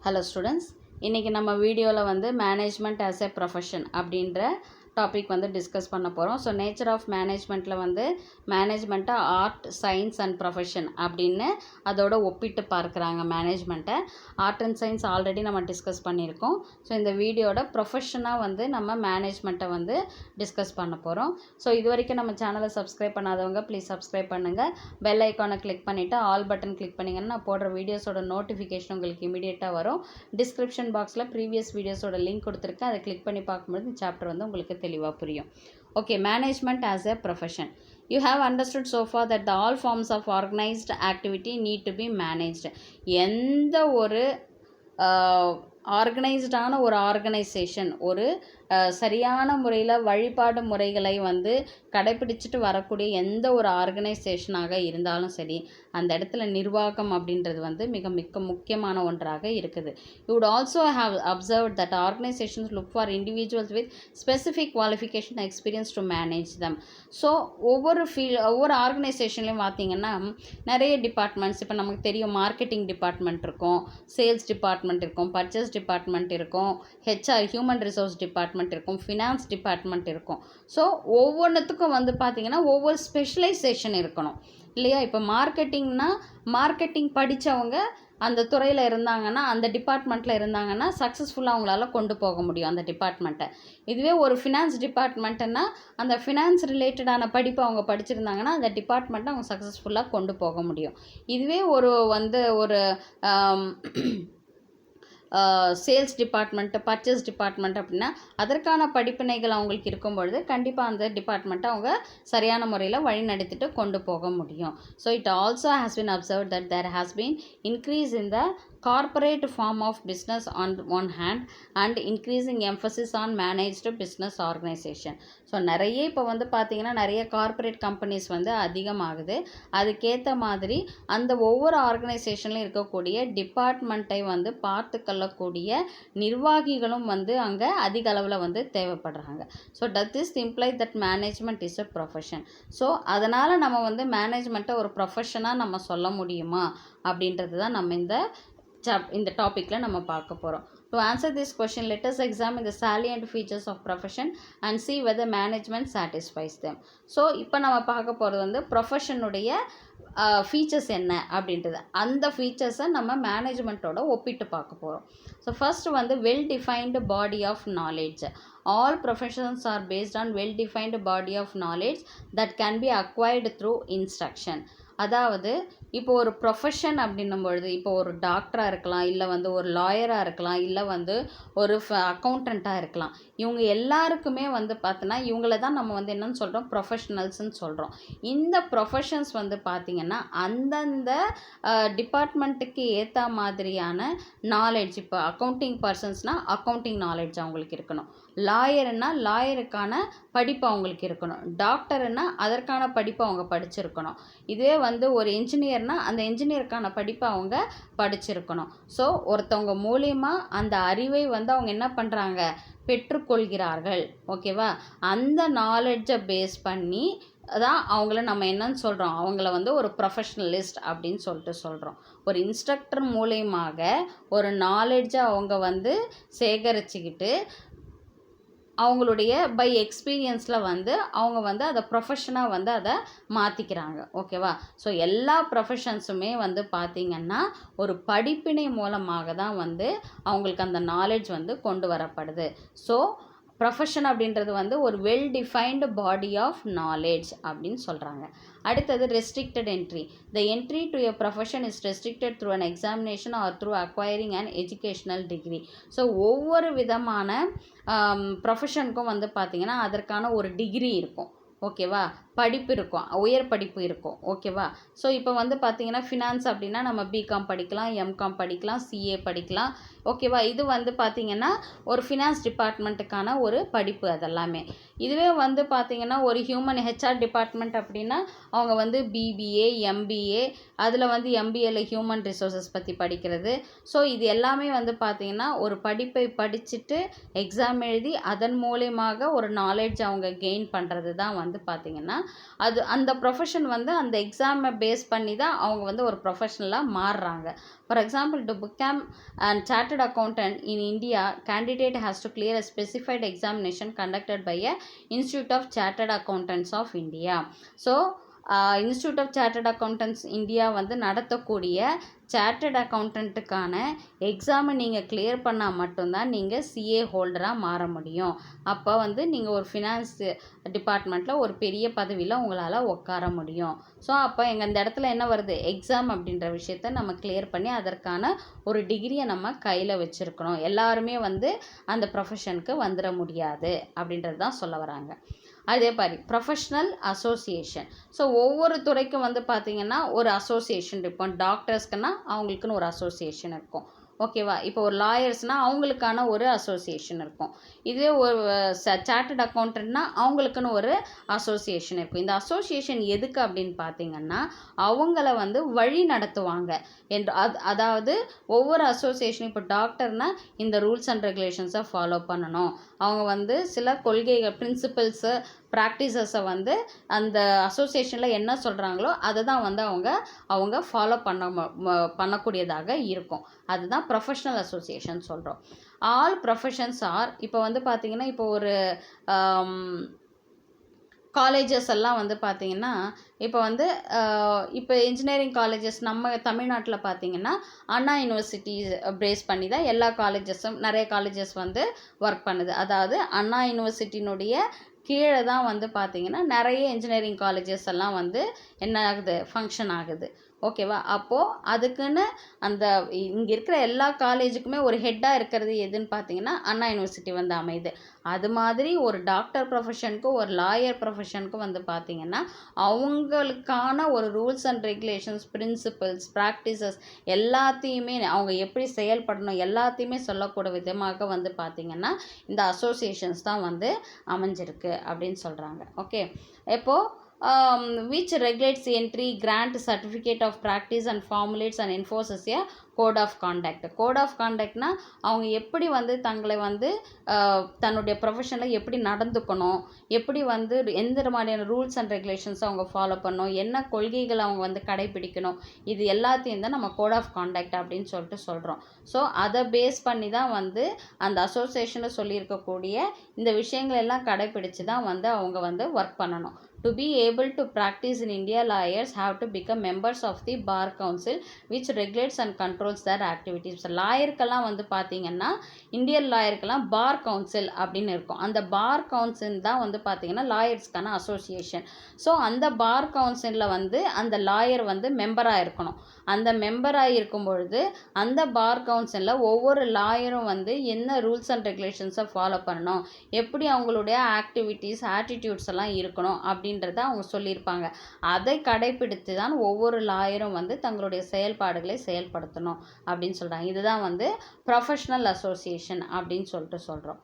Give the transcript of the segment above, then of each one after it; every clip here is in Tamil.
ஹலோ ஸ்டூடெண்ட்ஸ், இன்றைக்கி நம்ம வீடியோவில் வந்து மேனேஜ்மெண்ட் ஆஸ் எ ப்ரொஃபஷன் அப்படின்ற டாபிக் வந்து டிஸ்கஸ் பண்ண போகிறோம். ஸோ நேச்சர் ஆஃப் மேனேஜ்மெண்ட்டில் வந்து மேனேஜ்மெண்ட்டை ஆர்ட், சயின்ஸ் அண்ட் ப்ரொஃபஷன் அப்படின்னு அதோட ஒப்பிட்டு பார்க்குறாங்க மேனேஜ்மெண்ட்டை. ஆர்ட் அண்ட் சயின்ஸ் ஆல்ரெடி நம்ம டிஸ்கஸ் பண்ணியிருக்கோம். ஸோ இந்த வீடியோட ப்ரொஃபஷனாக வந்து நம்ம மேனேஜ்மெண்ட்டை வந்து டிஸ்கஸ் பண்ண போகிறோம். ஸோ இது வரைக்கும் நம்ம சேனலை சப்ஸ்கிரைப் பண்ணாதவங்க ப்ளீஸ் சப்ஸ்கிரைப் பண்ணுங்கள். பெல் ஐக்கானை கிளிக் பண்ணிவிட்டு ஆல் பட்டன் கிளிக் பண்ணிங்கன்னா நான் போடுற வீடியோஸோட நோட்டிஃபிகேஷன் உங்களுக்கு இமீடியட்டாக வரும். டிஸ்கிரிப்ஷன் பாக்ஸில் ப்ரீவியஸ் வீடியோஸோட லிங்க் கொடுத்துருக்கேன். அதை கிளிக் பண்ணி பார்க்கும்போது இந்த சாப்டர் வந்து உங்களுக்கு தெளிவாக புரியும். Okay, management as a profession. You have understood so far that the all forms of organized activity need to be managed. எந்த ஒரு ஆர்கனைஸ்டான ஒரு ஆர்கனைசேஷன் ஒரு சரியான முறையில் வழிபாடு முறைகளை வந்து கடைப்பிடிச்சிட்டு வரக்கூடிய எந்த ஒரு ஆர்கனைசேஷனாக இருந்தாலும் சரி, அந்த இடத்துல நிர்வாகம் அப்படின்றது வந்து மிக முக்கியமான ஒன்றாக இருக்குது. You would also have observed that organizations look for individuals with specific qualification and experience to manage them. So ஒவ்வொரு ஆர்கனைசேஷன்லையும் பார்த்தீங்கன்னா நிறைய டிபார்ட்மெண்ட்ஸ், இப்போ நமக்கு தெரியும் மார்க்கெட்டிங் டிபார்ட்மெண்ட் இருக்கும், சேல்ஸ் டிபார்ட்மெண்ட் இருக்கும், பர்ச்சேஸ் டிபார்ட்மெண்ட் இருக்கும், ஹெச்ஆர் ஹியூமன் ரிசோர்ஸ் டிபார்ட்மெண்ட் இருக்கும், ஃபினான்ஸ் டிபார்ட்மெண்ட் இருக்கும். ஸோ ஒவ்வொன்றுத்துக்கும் வந்து பார்த்திங்கன்னா ஒவ்வொரு ஸ்பெஷலைசேஷன் இருக்கணும் இல்லையா? இப்போ மார்க்கெட்டிங்னா மார்க்கெட்டிங் படித்தவங்க அந்த துறையில் இருந்தாங்கன்னா, அந்த டிபார்ட்மெண்ட்டில் இருந்தாங்கன்னா சக்ஸஸ்ஃபுல்லாக அவங்களால கொண்டு போக முடியும் அந்த டிபார்ட்மெண்ட்டை. இதுவே ஒரு ஃபினான்ஸ் டிபார்ட்மெண்ட்டுன்னா அந்த ஃபினான்ஸ் ரிலேட்டடான படிப்பு அவங்க படிச்சிருந்தாங்கன்னா அந்த டிபார்ட்மெண்ட்டை அவங்க சக்ஸஸ்ஃபுல்லாக கொண்டு போக முடியும். இதுவே ஒரு சேல்ஸ் டிபார்ட்மெண்ட்டு, பர்ச்சேஸ் டிபார்ட்மெண்ட் அப்படின்னா அதற்கான படிப்பினைகள் அவங்களுக்கு இருக்கும்பொழுது கண்டிப்பாக அந்த டிபார்ட்மெண்ட்டை அவங்க சரியான முறையில் வழிநடத்திட்டு கொண்டு போக முடியும். So it also has been observed that there has been increase in the corporate form of business on one hand and increasing emphasis on managed business organization. So நிறைய இப்போ வந்து பார்த்திங்கன்னா நிறைய கார்ப்பரேட் கம்பெனிஸ் வந்து அதிகமாகுது. அதுக்கேற்ற மாதிரி அந்த ஒவ்வொரு ஆர்கனைசேஷன்லையும் இருக்கக்கூடிய டிபார்ட்மெண்ட்டை வந்து பார்த்துக்கொள்ளக்கூடிய நிர்வாகிகளும் வந்து அங்கே அதிக அளவில் வந்து தேவைப்படுறாங்க. So that is imply that management is a profession. So அதனால் நம்ம வந்து மேனேஜ்மெண்ட்டை ஒரு ப்ரொஃபஷனாக நம்ம சொல்ல முடியுமா அப்படின்றது தான் நம்ம இந்த டாப்பிக்கில் நம்ம பார்க்க போகிறோம். To answer this question, let us examine the salient features of profession and see whether management satisfies them. So இப்போ நம்ம பார்க்க போகிறது வந்து ப்ரொஃபஷனுடைய ஃபீச்சர்ஸ் என்ன அப்படின்றது. அந்த ஃபீச்சர்ஸை நம்ம மேனேஜ்மெண்ட்டோட ஒப்பிட்டு பார்க்க போகிறோம். ஸோ ஃபர்ஸ்ட் வந்து well defined body of knowledge. All professions are based on well defined body of knowledge that can be acquired through instruction. அதாவது இப்போ ஒரு ப்ரொஃபஷன் அப்படின்னும் பொழுது இப்போ ஒரு டாக்டராக இருக்கலாம், இல்லை வந்து ஒரு லாயராக இருக்கலாம், இல்லை வந்து ஒரு அக்கௌண்டண்ட்டாக இருக்கலாம். இவங்க எல்லாருக்குமே வந்து பார்த்தோன்னா இவங்கள தான் நம்ம வந்து என்னன்னு சொல்கிறோம், ப்ரொஃபஷனல்ஸ்ன்னு சொல்கிறோம். இந்த ப்ரொஃபஷன்ஸ் வந்து பார்த்திங்கன்னா அந்தந்த டிபார்ட்மெண்ட்டுக்கு ஏற்ற மாதிரியான நாலேஜ், இப்போ அக்கௌண்டிங் பர்சன்ஸ்னால் அக்கௌண்டிங் நாலேஜ் அவங்களுக்கு இருக்கணும், லாயர்னா லாயருக்கான படிப்பு அவங்களுக்கு இருக்கணும், டாக்டர்னா அதற்கான படிப்பு அவங்க படிச்சிருக்கணும், இதுவே வந்து ஒரு என்ஜினியர்னா அந்த என்ஜினியருக்கான படிப்பை அவங்க படிச்சிருக்கணும். ஸோ ஒருத்தவங்க மூலியமாக அந்த அறிவை வந்து அவங்க என்ன பண்ணுறாங்க, பெற்றுக்கொள்கிறார்கள். ஓகேவா? அந்த நாலேஜை பேஸ் பண்ணி தான் அவங்கள நம்ம என்னன்னு சொல்கிறோம், அவங்கள வந்து ஒரு ப்ரொஃபஷ்னலிஸ்ட் அப்படின்னு சொல்கிறோம். ஒரு இன்ஸ்ட்ரக்டர் மூலயமாக ஒரு நாலேஜை அவங்க வந்து சேகரிச்சுக்கிட்டு அவங்களுடைய பை எக்ஸ்பீரியன்ஸில் வந்து அவங்க வந்து அதை ப்ரொஃபஷனாக வந்து அதை மாற்றிக்கிறாங்க. ஓகேவா? ஸோ எல்லா ப்ரொஃபஷன்ஸுமே வந்து பார்த்திங்கன்னா ஒரு படிப்பினை மூலமாக தான் வந்து அவங்களுக்கு அந்த நாலேஜ் வந்து கொண்டு வரப்படுது. ஸோ ப்ரொஃபஷன் அப்படின்றது வந்து ஒரு well defined body of knowledge அப்படின்னு சொல்கிறாங்க. அடுத்தது restricted entry. The entry to a profession is restricted through an examination or through acquiring an educational degree. So ஒவ்வொரு விதமான ப்ரொஃபஷனுக்கும் வந்து பார்த்திங்கன்னா அதற்கான ஒரு டிகிரி இருக்கும். ஓகேவா? படிப்பு இருக்கும், உயர் படிப்பு இருக்கும். ஓகேவா? ஸோ இப்போ வந்து பார்த்திங்கன்னா ஃபினான்ஸ் அப்படின்னா நம்ம பிகாம் படிக்கலாம், எம்காம் படிக்கலாம், சிஏ படிக்கலாம். ஓகேவா? இது வந்து பார்த்திங்கன்னா ஒரு ஃபினான்ஸ் டிபார்ட்மெண்ட்டுக்கான ஒரு படிப்பு அதெல்லாமே. இதுவே வந்து பார்த்திங்கன்னா ஒரு ஹியூமன் ஹெச்ஆர் டிபார்ட்மெண்ட் அப்படின்னா அவங்க வந்து பிபிஏ, எம்பிஏ, அதில் வந்து எம்பிஏல ஹியூமன் ரிசோர்ஸஸ் பற்றி படிக்கிறது. ஸோ இது எல்லாமே வந்து பார்த்திங்கன்னா ஒரு படிப்பை படிச்சுட்டு எக்ஸாம் எழுதி அதன் மூலயமாக ஒரு நாலேஜ் அவங்க கெயின் பண்ணுறது தான் வந்து பார்த்திங்கன்னா அது அந்த ப்ரொஃபஷன் வந்து அந்த எக்ஸாமை பேஸ் பண்ணி தான் அவங்க வந்து ஒரு ப்ரொஃபஷனலாக மாறுறாங்க. For example, to become and chartered accountant in India, candidate has to clear a specified examination conducted by a institute of chartered accountants of India. So institute of chartered accountants India வந்து நடத்தக்கூடிய சார்ட்டர்ட் அக்கௌண்டண்ட்டுக்கான எக்ஸாமை நீங்கள் கிளியர் பண்ணால் மட்டும்தான் நீங்கள் சிஏ ஹோல்டராக மாற முடியும். அப்போ வந்து நீங்கள் ஒரு ஃபினான்ஸ் டிபார்ட்மெண்ட்டில் ஒரு பெரிய பதவியில் உங்களால் உட்கார முடியும். ஸோ அப்போ இந்த இடத்துல என்ன வருது, எக்ஸாம் அப்படின்ற விஷயத்த நம்ம கிளியர் பண்ணி அதற்கான ஒரு டிகிரியை நம்ம கையில் வச்சுருக்கணும். எல்லாருமே வந்து அந்த ப்ரொஃபஷனுக்கு வந்துட முடியாது அப்படின்றது தான் சொல்ல வராங்க. அதே மாதிரி ப்ரொஃபஷ்னல் அசோசியேஷன். ஸோ ஒவ்வொரு துறைக்கும் வந்து பார்த்திங்கன்னா ஒரு அசோசியேஷன் இருக்கும். டாக்டர்ஸ்க்குன்னா அவங்களுக்குன்னு ஒரு அசோசியேஷன் இருக்கும். ஓகேவா? இப்போ ஒரு லாயர்ஸ்னால் அவங்களுக்கான ஒரு அசோசியேஷன் இருக்கும். இதே ஒரு சார்ட்டர்ட் அக்கௌண்டன்ட்னா அவங்களுக்குன்னு ஒரு அசோசியேஷன் இருக்கும். இந்த அசோசியேஷன் எதுக்கு அப்படின்னு பார்த்திங்கன்னா அவங்கள வந்து வழி நடத்துவாங்க என்று. அதாவது ஒவ்வொரு அசோசியேஷனும், இப்போ டாக்டர்னால் இந்த ரூல்ஸ் அண்ட் ரெகுலேஷன்ஸை ஃபாலோ பண்ணணும். அவங்க வந்து சில கொள்கைகள், பிரின்சிபல்ஸு, ப்ராக்டிசஸை வந்து அந்த அசோசியேஷனில் என்ன சொல்கிறாங்களோ அதை தான் வந்து அவங்க ஃபாலோ பண்ணக்கூடியதாக இருக்கும். அதுதான் ப்ரொஃபஷ்னல் அசோசியேஷன் சொல்கிறோம். ஆல் ப்ரொஃபஷன்ஸ் ஆர், இப்போ வந்து பார்த்திங்கன்னா இப்போ ஒரு காலேஜஸ் எல்லாம் வந்து பார்த்திங்கன்னா இப்போ வந்து இப்போ இன்ஜினியரிங் காலேஜஸ் நம்ம தமிழ்நாட்டில் பார்த்திங்கன்னா அண்ணா யூனிவர்சிட்டி பேஸ் பண்ணி தான் எல்லா காலேஜஸும், நிறைய காலேஜஸ் வந்து ஒர்க் பண்ணுது. அதாவது அண்ணா யூனிவர்சிட்டியினுடைய கீழே தான் வந்து பார்த்திங்கன்னா நிறைய இன்ஜினியரிங் காலேஜஸ் எல்லாம் வந்து என்ன ஆகுது, ஃபங்க்ஷன் ஆகுது. ஓகேவா? அப்போது அதுக்குன்னு அந்த இங்கே இருக்கிற எல்லா காலேஜுக்குமே ஒரு ஹெட்டாக இருக்கிறது எதுன்னு பார்த்தீங்கன்னா அண்ணா யூனிவர்சிட்டி வந்து அமையுது. அது மாதிரி ஒரு டாக்டர் ப்ரொஃபஷனுக்கும் ஒரு லாயர் ப்ரொஃபஷனுக்கும் வந்து பார்த்திங்கன்னா அவங்களுக்கான ஒரு rules and regulations, principles, practices எல்லாத்தையுமே அவங்க எப்படி செயல்படணும் எல்லாத்தையுமே சொல்லக்கூடிய விதமாக வந்து பார்த்திங்கன்னா இந்த அசோசியேஷன்ஸ் தான் வந்து அமைஞ்சிருக்கு அப்படின்னு சொல்கிறாங்க. ஓகே, இப்போது which regulates the entry, grant certificate of practice and formulates and enforces a code of conduct. Code of கான்டாக்ட்னா அவங்க எப்படி வந்து தங்களை வந்து தன்னுடைய ப்ரொஃபஷனில் எப்படி நடந்துக்கணும், எப்படி வந்து எந்த மாதிரியான ரூல்ஸ் அண்ட் ரெகுலேஷன்ஸ் அவங்க ஃபாலோ பண்ணணும், என்ன கொள்கைகள் அவங்க வந்து கடைபிடிக்கணும், இது எல்லாத்தையும் தான் நம்ம கோட் ஆஃப் கான்டாக்ட் அப்படின்னு சொல்லிட்டு சொல்கிறோம். ஸோ அதை பேஸ் பண்ணி தான் வந்து அந்த அசோசியேஷனில் சொல்லியிருக்கக்கூடிய இந்த விஷயங்கள் எல்லாம் கடைபிடிச்சு தான் வந்து அவங்க வந்து ஒர்க் பண்ணணும். To be able to practice in India, lawyers have to become members of the Bar Council, which regulates and controls their activities. லாயருக்கெல்லாம் வந்து பார்த்திங்கன்னா இந்தியன் லாயருக்கெல்லாம் பார் கவுன்சில் அப்படின்னு இருக்கும். அந்த பார் கவுன்சில் தான் வந்து பார்த்திங்கன்னா லாயர்ஸ்க்கான அசோசியேஷன். ஸோ அந்த பார் கவுன்சிலில் வந்து அந்த லாயர் வந்து மெம்பராக இருக்கணும். அந்த மெம்பராக இருக்கும் பொழுது அந்த பார் கவுன்சிலில் ஒவ்வொரு லாயரும் வந்து என்ன ரூல்ஸ் அண்ட் ரெகுலேஷன்ஸை ஃபாலோ பண்ணணும், எப்படி அவங்களுடைய ஆக்டிவிட்டீஸ், ஆட்டிடியூட்ஸ் எல்லாம் இருக்கணும் அப்படின்றத அவங்க சொல்லியிருப்பாங்க. அதை கடைப்பிடித்து தான் ஒவ்வொரு லாயரும் வந்து தங்களுடைய செயல்பாடுகளை செயல்படுத்தணும் அப்படின்னு சொல்கிறாங்க. இதுதான் வந்து ப்ரொஃபஷ்னல் அசோசியேஷன் அப்படின்னு சொல்லிட்டு சொல்கிறோம்.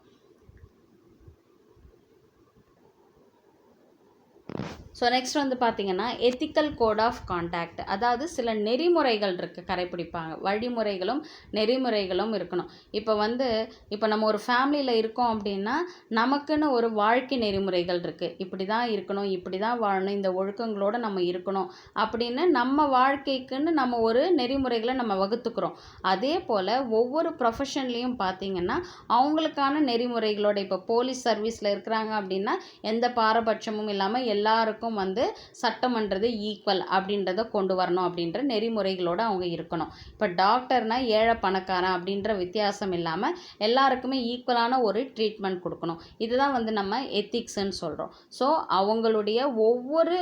ஸோ நெக்ஸ்ட் வந்து பார்த்திங்கன்னா எத்திக்கல் கோட் ஆஃப் கான்டாக்ட். அதாவது சில நெறிமுறைகள் இருக்குது, கடைப்பிடிப்பாங்க. வழிமுறைகளும் நெறிமுறைகளும் இருக்கணும். இப்போ நம்ம ஒரு ஃபேமிலியில் இருக்கோம் அப்படின்னா நமக்குன்னு ஒரு வாழ்க்கை நெறிமுறைகள் இருக்குது. இப்படி தான் இருக்கணும், இப்படி தான் வாழணும், இந்த ஒழுக்கங்களோடு நம்ம இருக்கணும் அப்படின்னு நம்ம வாழ்க்கைக்குன்னு நம்ம ஒரு நெறிமுறைகளை நம்ம வகுத்துக்கிறோம். அதே போல் ஒவ்வொரு ப்ரொஃபஷன்லேயும் பார்த்திங்கன்னா அவங்களுக்கான நெறிமுறைகளோட, இப்போ போலீஸ் சர்வீஸில் இருக்கிறாங்க அப்படின்னா எந்த பாரபட்சமும் இல்லாமல் எல்லாருக்கும் வந்து சட்டமன்றது ஈக்குவல் அப்படின்றத கொண்டு வரணும் அப்படின்ற நெறிமுறைகளோடு அவங்க இருக்கணும். இப்போ டாக்டர்னா ஏழை பணக்காரன் அப்படின்ற வித்தியாசம் இல்லாமல் எல்லாருக்குமே ஈக்குவலான ஒரு ட்ரீட்மெண்ட் கொடுக்கணும். இதுதான் வந்து நம்ம எத்திக்ஸ்ன்னு சொல்கிறோம். ஸோ அவங்களுடைய ஒவ்வொரு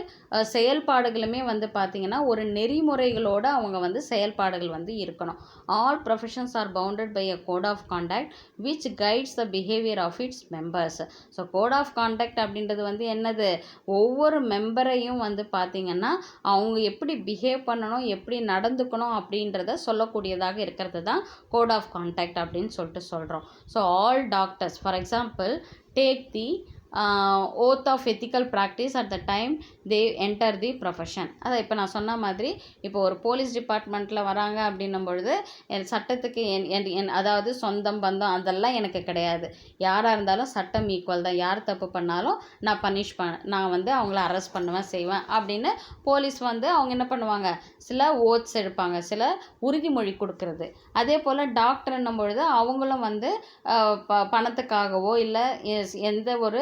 செயல்பாடுகளுமே வந்து பார்த்திங்கன்னா ஒரு நெறிமுறைகளோடு அவங்க வந்து செயல்பாடுகள் வந்து இருக்கணும். All professions are bounded by a code of conduct which guides the behaviour of its members. So code of conduct அப்படின்றது வந்து என்னது, ஒவ்வொரு மெம்பரையும் வந்து பார்த்திங்கன்னா அவங்க எப்படி பிஹேவ் பண்ணணும், எப்படி நடந்துக்கணும் அப்படின்றத சொல்லக்கூடியதாக இருக்கிறது தான் கோட் ஆஃப் கான்டாக்ட் அப்படின்னு சொல்லிட்டு சொல்கிறோம். So all doctors, for example take the oath of ethical practice at the time they enter the profession. அதை இப்போ நான் சொன்ன மாதிரி இப்போ ஒரு போலீஸ் டிபார்ட்மெண்ட்டில் வராங்க அப்படின்னும் பொழுது சட்டத்துக்கு அதாவது சொந்தம் பந்தம் அதெல்லாம் எனக்கு கிடையாது. யாராக இருந்தாலும் சட்டம் ஈக்குவல் தான். யார் தப்பு பண்ணாலும் நான் வந்து அவங்கள அரெஸ்ட் பண்ணுவேன் செய்வேன் அப்படின்னு போலீஸ் வந்து அவங்க என்ன பண்ணுவாங்க, சில ஓட்ஸ் எடுப்பாங்க, சில உறுதிமொழி கொடுக்கறது. அதே போல் டாக்டர்ன்னும் பொழுது அவங்களும் வந்து பணத்துக்காகவோ இல்லை எந்த ஒரு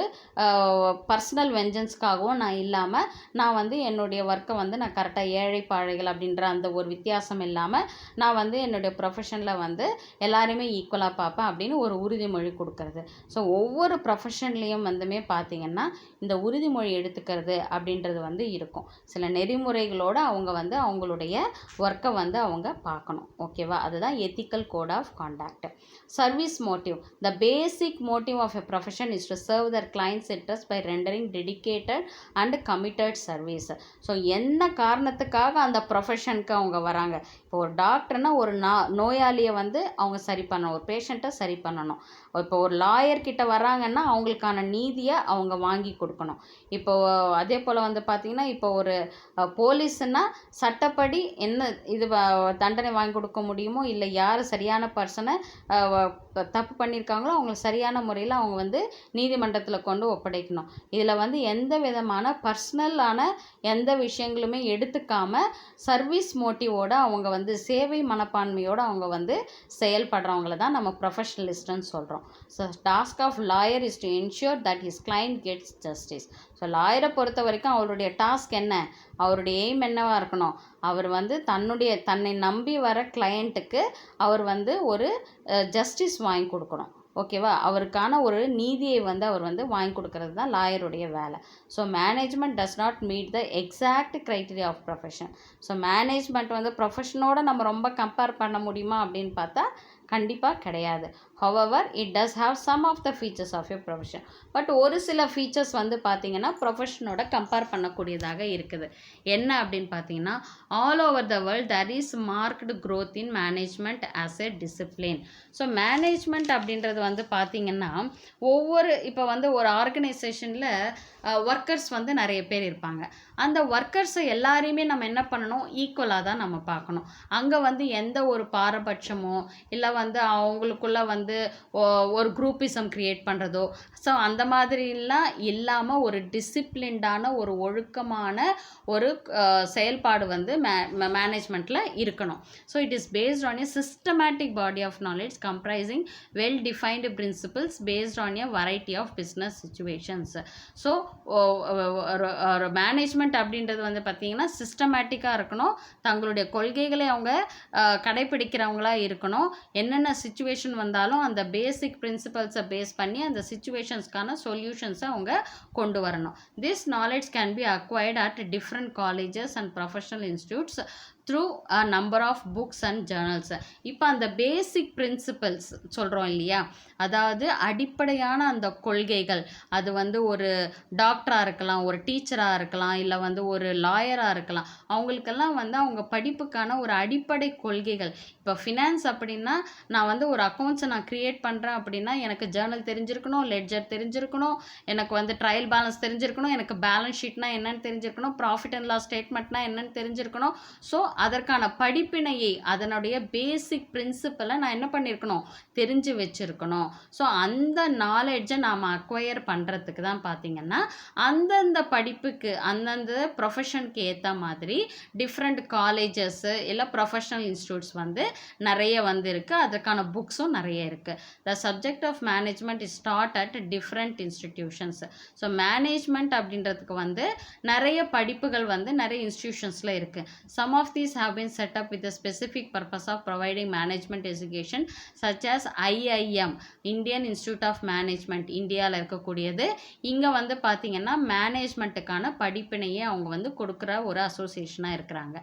பர்சனல் வெஞ்சன்ஸ்க்காகவும் நான் இல்லாமல் நான் வந்து என்னுடைய ஒர்க்கை வந்து நான் கரெக்டாக ஏழை பாழைகள் அப்படின்ற அந்த ஒரு வித்தியாசம் இல்லாமல் நான் வந்து என்னுடைய ப்ரொஃபஷனில் வந்து எல்லாருமே ஈக்குவலாக பார்ப்பேன் அப்படின்னு ஒரு உறுதிமொழி கொடுக்கறது. ஸோ ஒவ்வொரு ப்ரொஃபஷன்லேயும் வந்துமே பார்த்திங்கன்னா இந்த உறுதிமொழி எடுத்துக்கிறது அப்படின்றது வந்து இருக்கும். சில நெறிமுறைகளோடு அவங்க வந்து அவங்களுடைய ஒர்க்கை வந்து அவங்க பார்க்கணும். ஓகேவா? அதுதான் ethical code of conduct. Service motive. The basic motive of a profession is to serve their clients interest by rendering dedicated and committed service. So என்ன காரணத்துக்காக அந்த ப்ரொஃபஷனுக்கு அவங்க வராங்க. இப்போ ஒரு டாக்டர்னா ஒரு நோயாளியை வந்து அவங்க சரி பண்ணணும், ஒரு பேஷண்ட்டை சரி பண்ணணும். இப்போ ஒரு லாயர்கிட்ட வராங்கன்னா அவங்களுக்கான நீதியை அவங்க வாங்கி கொடுக்கணும். இப்போ அதே போல் வந்து பார்த்திங்கன்னா இப்போ ஒரு போலீஸுன்னா சட்டப்படி என்ன இது தண்டனை வாங்கி கொடுக்க முடியுமோ, இல்லை யார் சரியான பர்சனை தப்பு பண்ணியிருக்காங்களோ அவங்களுக்கு சரியான முறையில் அவங்க வந்து நீதிமன்றத்தில் கொண்டு ஒப்படைக்கணும். இதில் வந்து எந்த விதமான பர்சனலான எந்த விஷயங்களுமே எடுத்துக்காமல் சர்வீஸ் மோட்டிவோடு அவங்க வந்து சேவை மனப்பான்மையோடு அவங்க வந்து செயல்படுறவங்கள தான் நம்ம ப்ரொஃபஷனலிஸ்ட்னு சொல்கிறோம். So task of lawyer is to ensure that his client gets justice. So லாயரை பொறுத்த வரைக்கும் அவருடைய டாஸ்க் என்ன, அவருடைய எய்ம் என்னவாக இருக்கணும், அவர் வந்து தன்னை நம்பி வர கிளையண்ட்டுக்கு அவர் வந்து ஒரு ஜஸ்டிஸ் வாங்கி கொடுக்கணும். ஓகேவா? அவருக்கான ஒரு நீதியை வந்து அவர் வந்து வாங்கி கொடுக்கறது தான் லாயருடைய வேலை. So management does not meet the exact criteria of profession. So management வந்து ப்ரொஃபஷனோட நம்ம ரொம்ப கம்பேர் பண்ண முடியுமா அப்படின்னு பார்த்தா கண்டிப்பாக கிடையாது. However it does have some of the features of a profession. But ஒரு சில ஃபீச்சர்ஸ் வந்து பார்த்திங்கன்னா ப்ரொஃபஷனோட கம்பேர் பண்ணக்கூடியதாக இருக்குது. என்ன அப்படின்னு பார்த்தீங்கன்னா, all over the world there is marked growth in management as a discipline. So management அப்படின்றது வந்து பார்த்திங்கன்னா இப்போ வந்து ஒரு ஆர்கனைசேஷனில் ஒர்க்கர்ஸ் வந்து நிறைய பேர் இருப்பாங்க. அந்த ஒர்க்கர்ஸை எல்லாரையுமே நம்ம என்ன பண்ணணும், ஈக்குவலாக தான் நம்ம பார்க்கணும். அங்கே வந்து எந்த ஒரு பாரபட்சமோ இல்லை வந்து அவங்களுக்குள்ள வந்து ஒரு குரூப்பிசம் க்ரியேட் பண்ணுறதோ, ஸோ அந்த மாதிரிலாம் இல்லாமல் ஒரு டிசிப்ளின்டான ஒரு ஒழுக்கமான ஒரு செயல்பாடு வந்து மேனேஜ்மெண்ட்டில் இருக்கணும். So it is based on a systematic body of knowledge comprising well defined principles based on a variety of business situations. So ஒரு மேனேஜ்மெண்ட் அப்படின்றது வந்து பார்த்திங்கன்னா சிஸ்டமேட்டிக்காக இருக்கணும், தங்களுடைய கொள்கைகளை அவங்க கடைப்பிடிக்கிறவங்களா இருக்கணும். என்னென்ன சிச்சுவேஷன் வந்தாலும் அந்த பேசிக் பிரின்சிபல்ஸை பேஸ் பண்ணி அந்த சிச்சுவேஷன்ஸ்க்கான சொல்யூஷன்ஸை அவங்க கொண்டு வரணும். This knowledge can be acquired at different colleges and professional institutes through a number of books and journals. இப்போ அந்த பேசிக் பிரின்சிபல்ஸ் சொல்கிறோம் இல்லையா, அதாவது அடிப்படையான அந்த கொள்கைகள், அது வந்து ஒரு டாக்டராக இருக்கலாம், ஒரு டீச்சராக இருக்கலாம், இல்லை வந்து ஒரு லாயராக இருக்கலாம், அவங்களுக்கெல்லாம் வந்து அவங்க படிப்புக்கான ஒரு அடிப்படை கொள்கைகள். இப்போ ஃபினான்ஸ் அப்படின்னா நான் வந்து ஒரு அக்கௌண்ட்ஸை நான் க்ரியேட் பண்ணுறேன் அப்படின்னா எனக்கு ஜேர்னல் தெரிஞ்சிருக்கணும், லெட்ஜர் தெரிஞ்சிருக்கணும், எனக்கு வந்து ட்ரையல் பேலன்ஸ் தெரிஞ்சிருக்கணும், எனக்கு பேலன்ஸ் ஷீட்னா என்னென்னு தெரிஞ்சிருக்கணும், ப்ராஃபிட் அண்ட் லாஸ் ஸ்டேட்மெண்ட்னா என்னென்னு தெரிஞ்சிருக்கணும். ஸோ அதற்கான படிப்பினையை அதனுடைய பேசிக் பிரின்சிபலை நான் என்ன பண்ணியிருக்கணும், தெரிஞ்சு வச்சுருக்கணும். ஸோ அந்த நாலேஜை நாம் அக்வயர் பண்ணுறதுக்கு தான் பார்த்திங்கன்னா அந்தந்த படிப்புக்கு அந்தந்த ப்ரொஃபஷனுக்கு ஏற்ற மாதிரி டிஃப்ரெண்ட் காலேஜஸ்ஸு இல்லை ப்ரொஃபஷனல் இன்ஸ்டியூட்ஸ் வந்து நிறைய வந்து இருக்குது. அதற்கான புக்ஸும் நிறைய இருக்குது. The subject of management is taught at different institutions. So management அப்படின்றதுக்கு வந்து நிறைய படிப்புகள் வந்து நிறைய இன்ஸ்டிடியூஷன்ஸில் இருக்குது. Some of these have been set up with the specific purpose of providing management education such as IIM, Indian Institute of Management, இந்தியாவில் இருக்கக்கூடியது. இங்கே வந்து பார்த்திங்கன்னா மேனேஜ்மெண்ட்டுக்கான படிப்பினையே அவங்க வந்து கொடுக்குற ஒரு அசோசியேஷனாக இருக்கிறாங்க.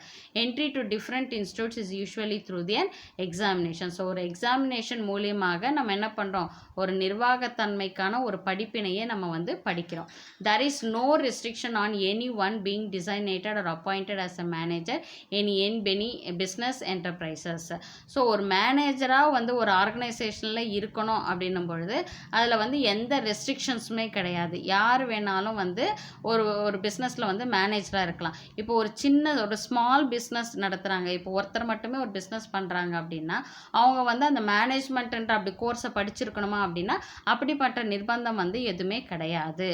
Entry to different institutes is usually through the an examination. So ஒரு எக்ஸாமினேஷன் மூலியமாக நம்ம என்ன பண்ணுறோம், ஒரு நிர்வாகத்தன்மைக்கான ஒரு படிப்பினையே நம்ம வந்து படிக்கிறோம். There is no restriction on anyone being designated or appointed as a manager in any business enterprises. So ஒரு மேனேஜராக வந்து ஒரு ஆர்கனைசேஷனில் இருக்கணும் அப்படின்னும் பொழுது அதில் வந்து எந்த ரெஸ்ட்ரிக்ஷன்ஸுமே கிடையாது. யார் வேணாலும் வந்து ஒரு பிஸ்னஸில் வந்து மேனேஜராக இருக்கலாம். இப்போ ஒரு ஸ்மால் பிஸ்னஸ் நடத்துகிறாங்க, இப்போ ஒருத்தர் மட்டுமே ஒரு பிஸ்னஸ் பண்ணுறாங்க அப்படின்னா அவங்க வந்து அந்த மேனேஜ்மெண்ட்டுன்ற அப்படி கோர்ஸை படிச்சிருக்கணுமா அப்படின்னா அப்படிப்பட்ட நிர்பந்தம் வந்து எதுவுமே கிடையாது.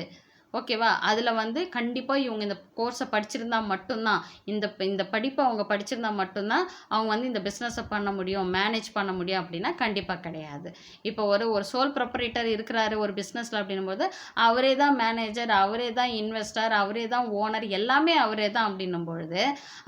ஓகேவா? அதில் வந்து கண்டிப்பாக இவங்க இந்த கோர்ஸை படிச்சிருந்தா மட்டும்தான், இந்த படிப்பை அவங்க படிச்சிருந்தா மட்டும்தான் அவங்க வந்து இந்த பிஸ்னஸை பண்ண முடியும், மேனேஜ் பண்ண முடியும் அப்படின்னா கண்டிப்பாக கிடையாது. இப்போ ஒரு சோல் ப்ரொப்ரைட்டர் இருக்கிறாரு ஒரு பிஸ்னஸில் அப்படின்னும்போது அவரே தான் மேனேஜர், அவரே தான் இன்வெஸ்டர், அவரே தான் ஓனர், எல்லாமே அவரே தான் அப்படின்னும் பொழுது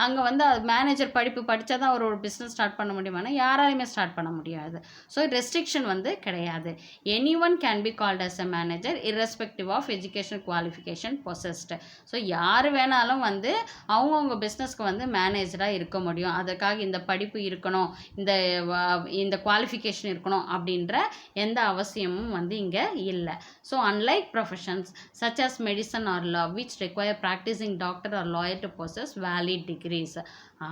அங்கே வந்து மேனேஜர் படிப்பு படித்தா தான் ஒரு பிஸ்னஸ் ஸ்டார்ட் பண்ண முடியுமானா யாராலையுமே ஸ்டார்ட் பண்ண முடியாது. ஸோ ரெஸ்ட்ரிக்ஷன் வந்து கிடையாது. Any one can be called as a manager irrespective of education qualification possessed. So யார் வேணாலும் வந்து அவங்கவுங்க பிஸ்னஸ்க்கு வந்து மேனேஜராக இருக்க முடியும். அதுக்காக இந்த படிப்பு இருக்கணும், இந்த குவாலிஃபிகேஷன் இருக்கணும் அப்படின்ற எந்த அவசியமும் வந்து இங்கே இல்லை. So unlike professions such as medicine or law which require practicing doctor or lawyer to possess valid degrees.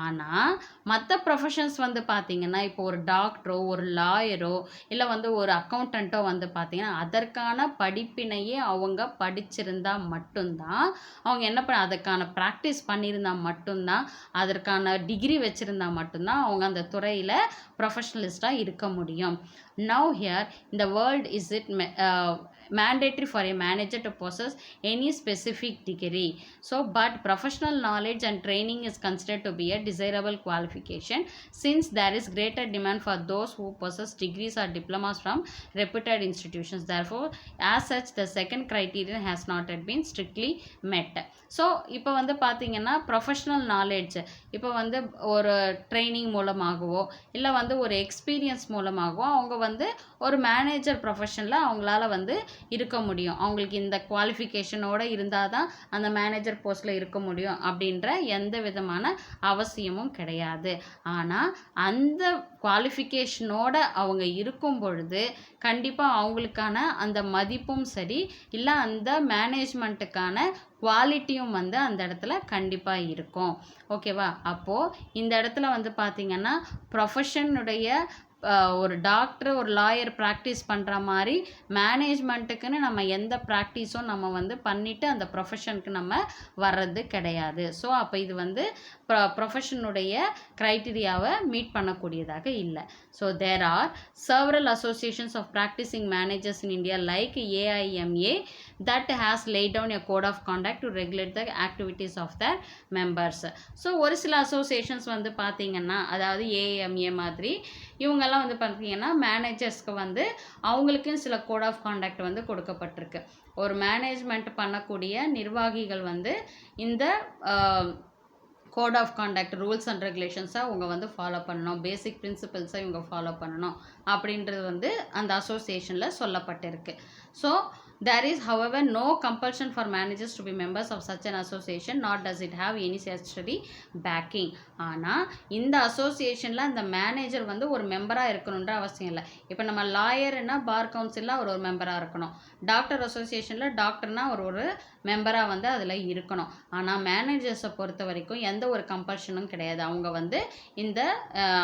ஆனால் மற்ற ப்ரொஃபஷன்ஸ் வந்து பார்த்திங்கன்னா இப்போ ஒரு டாக்டரோ ஒரு லாயரோ இல்லை வந்து ஒரு அக்கௌண்டண்ட்டோ வந்து பார்த்திங்கன்னா அதற்கான படிப்பினையே அவங்க படிச்சிருந்தால் மட்டும்தான், அவங்க என்ன அதுக்கான ப்ராக்டிஸ் பண்ணியிருந்தால் மட்டும்தான், அதற்கான டிகிரி வச்சுருந்தா மட்டும்தான் அவங்க அந்த துறையில் ப்ரொஃபஷனலிஸ்ட்டாக இருக்க முடியும். Now here in the world is it mandatory for a manager to possess any specific degree. So but professional knowledge and training is considered to be a desirable qualification since there is greater demand for those who possess degrees or diplomas from reputed institutions. Therefore as such the second criterion has not yet been strictly met. So இப்போ வந்து பார்த்திங்கன்னா ப்ரொஃபஷ்னல் நாலேஜ் இப்போ வந்து ஒரு ட்ரைனிங் மூலமாகவோ இல்லை வந்து ஒரு எக்ஸ்பீரியன்ஸ் மூலமாகவோ அவங்க வந்து ஒரு மேனேஜர் ப்ரொஃபஷனில் அவங்களால வந்து இருக்க முடியும். அவங்களுக்கு இந்த குவாலிஃபிகேஷனோடு இருந்தால் தான் அந்த மேனேஜர் போஸ்ட்டில் இருக்க முடியும் அப்படின்ற எந்த விதமான அவசியமும் கிடையாது. ஆனால் அந்த குவாலிஃபிகேஷனோட அவங்க இருக்கும் பொழுது கண்டிப்பாக அவங்களுக்கான அந்த மதிப்பும் சரி இல்லை அந்த மேனேஜ்மெண்ட்டுக்கான குவாலிட்டியும் வந்து அந்த இடத்துல கண்டிப்பாக இருக்கும். ஓகேவா? அப்போது இந்த இடத்துல வந்து பார்த்திங்கன்னா ப்ரொஃபஷனுடைய ஒரு டாக்டர் ஒரு லாயர் ப்ராக்டிஸ் பண்ணுற மாதிரி மேனேஜ்மெண்ட்டுக்குன்னு நம்ம எந்த ப்ராக்டிஸும் நம்ம வந்து பண்ணிவிட்டு அந்த ப்ரொஃபஷனுக்கு நம்ம வர்றது கிடையாது. ஸோ அப்போ இது வந்து ப்ரொஃபஷனுடைய க்ரைட்டீரியாவை மீட் பண்ணக்கூடியதாக இல்லை. So there are several associations of practicing managers in India like AIMA that has laid down a code of conduct to regulate the activities of their members. So ஒரு சில அசோசியேஷன்ஸ் வந்து பார்த்திங்கன்னா அதாவது AIMA மாதிரி இவங்கெல்லாம் வந்து பார்த்திங்கன்னா மேனேஜர்ஸ்க்கு வந்து அவங்களுக்குன்னு சில கோட் ஆஃப் கான்டாக்ட் வந்து கொடுக்கப்பட்டிருக்கு. ஒரு மேனேஜ்மெண்ட் பண்ணக்கூடிய நிர்வாகிகள் வந்து இந்த code of conduct rules and ரெகுலேஷன்ஸை அவங்க வந்து ஃபாலோ பண்ணணும், பேசிக் பிரின்சிபல்ஸை இவங்க ஃபாலோ பண்ணணும் அப்படின்றது வந்து அந்த அசோசியேஷனில் சொல்லப்பட்டிருக்கு. So there is however no compulsion for managers to be members of such an association nor does it have any statutory backing. ஆனால் இந்த அசோசியேஷனில் அந்த மேனேஜர் வந்து ஒரு மெம்பராக இருக்கணுன்ற அவசியம் இல்லை. இப்போ நம்ம லாயர்னா பார் கவுன்சிலில் ஒரு மெம்பராக இருக்கணும், டாக்டர் அசோசியேஷனில் டாக்டர்னா ஒரு மெம்பராக வந்து அதில் இருக்கணும். ஆனால் மேனேஜர்ஸை பொறுத்த வரைக்கும் எந்த ஒரு கம்பல்ஷனும் கிடையாது. அவங்க வந்து இந்த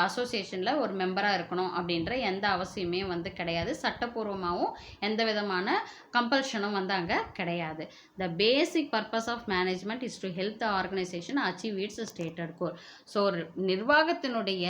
அசோசியேஷனில் ஒரு மெம்பராக இருக்கணும் அப்படின்ற எந்த அவசியமே வந்து கிடையாது. சட்டப்பூர்வமாகவும் எந்த விதமான கம்பல்ஷனும் வந்து அங்கே கிடையாது. The basic purpose of management is to help the organisation achieve its stated goal. So நிர்வாகத்தினுடைய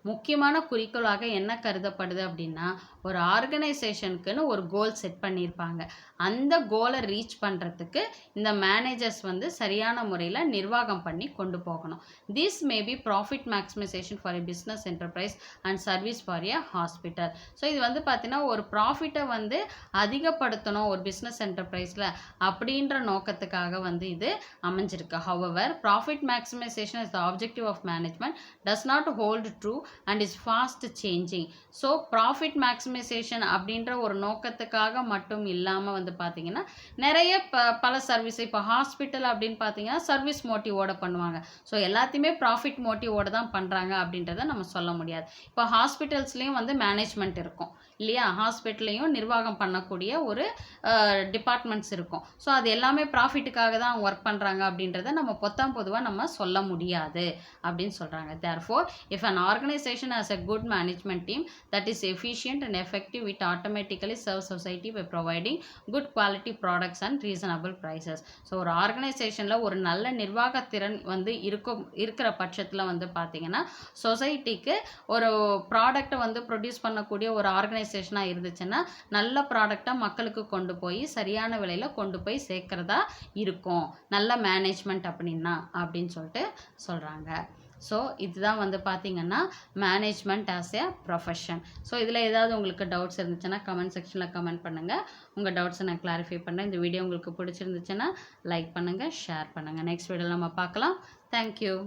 முக்கியமான குறிக்கோளாக என்ன கருதப்படுது அப்படின்னா ஒரு ஆர்கனைசேஷனுக்குன்னு ஒரு கோல் செட் பண்ணியிருப்பாங்க. அந்த கோலை ரீச் பண்ணுறதுக்கு இந்த மேனேஜர்ஸ் வந்து சரியான முறையில் நிர்வாகம் பண்ணி கொண்டு போகணும். This may be profit maximisation for a business enterprise and service for a hospital. So இது வந்து பார்த்தீங்கன்னா ஒரு ப்ராஃபிட்டை வந்து அதிகப்படுத்தணும் ஒரு பிஸ்னஸ் என்டர்பிரைஸில் அப்படின்ற நோக்கத்துக்காக வந்து இது அமைஞ்சிருக்கு. However profit maximisation is the objective of management does not hold true and is fast changing. So profit maximisation அப்படின்ற ஒரு நோக்கத்துக்காக மட்டும் இல்லாமல் வந்து பார்த்தீங்கன்னா நிறைய பல சர்வீஸ் இப்போ ஹாஸ்பிட்டல் அப்படின்னு பார்த்தீங்கன்னா சர்வீஸ் மோட்டிவோட பண்ணுவாங்க. ஸோ எல்லாத்தையுமே ப்ராஃபிட் மோட்டிவோட தான் பண்ணுறாங்க அப்படின்றத நம்ம சொல்ல முடியாது. இப்போ ஹாஸ்பிட்டல்ஸ்லேயும் வந்து மேனேஜ்மெண்ட் இருக்கும் இல்லையா, ஹாஸ்பிட்டல்லையும் நிர்வாகம் பண்ணக்கூடிய ஒரு டிபார்ட்மெண்ட்ஸ் இருக்கும். ஸோ அது எல்லாமே ப்ராஃபிட்டுக்காக தான் அவங்க ஒர்க் பண்ணுறாங்க அப்படின்றத நம்ம பொதுவாக நம்ம சொல்ல முடியாது அப்படின்னு சொல்கிறாங்க. Therefore, if an organization has a good management team that is efficient and effective, it automatically serves society by providing good quality products and reasonable prices. So ஒரு ஆர்கனைசேஷனில் ஒரு நல்ல நிர்வாகத்திறன் வந்து இருக்கிற பட்சத்தில் வந்து பார்த்தீங்கன்னா சொசைட்டிக்கு ஒரு ப்ராடக்டை வந்து ப்ரொடியூஸ் பண்ணக்கூடிய ஒரு ஆர்கனைசேஷனாக இருந்துச்சுன்னா நல்ல ப்ராடக்டாக மக்களுக்கு கொண்டு போய் சரியான விலையில் கொண்டு போய் சேர்க்கிறதா இருக்கும் நல்ல மேனேஜ்மெண்ட் அப்படின்னா அப்படின்னு சொல்லிட்டு சொல்கிறாங்க. ஸோ இதுதான் வந்து பார்த்திங்கன்னா மேனேஜ்மெண்ட் ஆஸ் எ ப்ரொஃபஷன். ஸோ இதில் ஏதாவது உங்களுக்கு டவுட்ஸ் இருந்துச்சுன்னா கமெண்ட் செக்ஷனில் கமெண்ட் பண்ணுங்கள். உங்கள் டவுட்ஸை நான் கிளாரிஃபை பண்ணுறேன். இந்த வீடியோ உங்களுக்கு பிடிச்சிருந்துச்சுன்னா லைக் பண்ணுங்கள், ஷேர் பண்ணுங்கள். நெக்ஸ்ட் வீடியோவில் நம்ம பார்க்கலாம். தேங்க்யூ.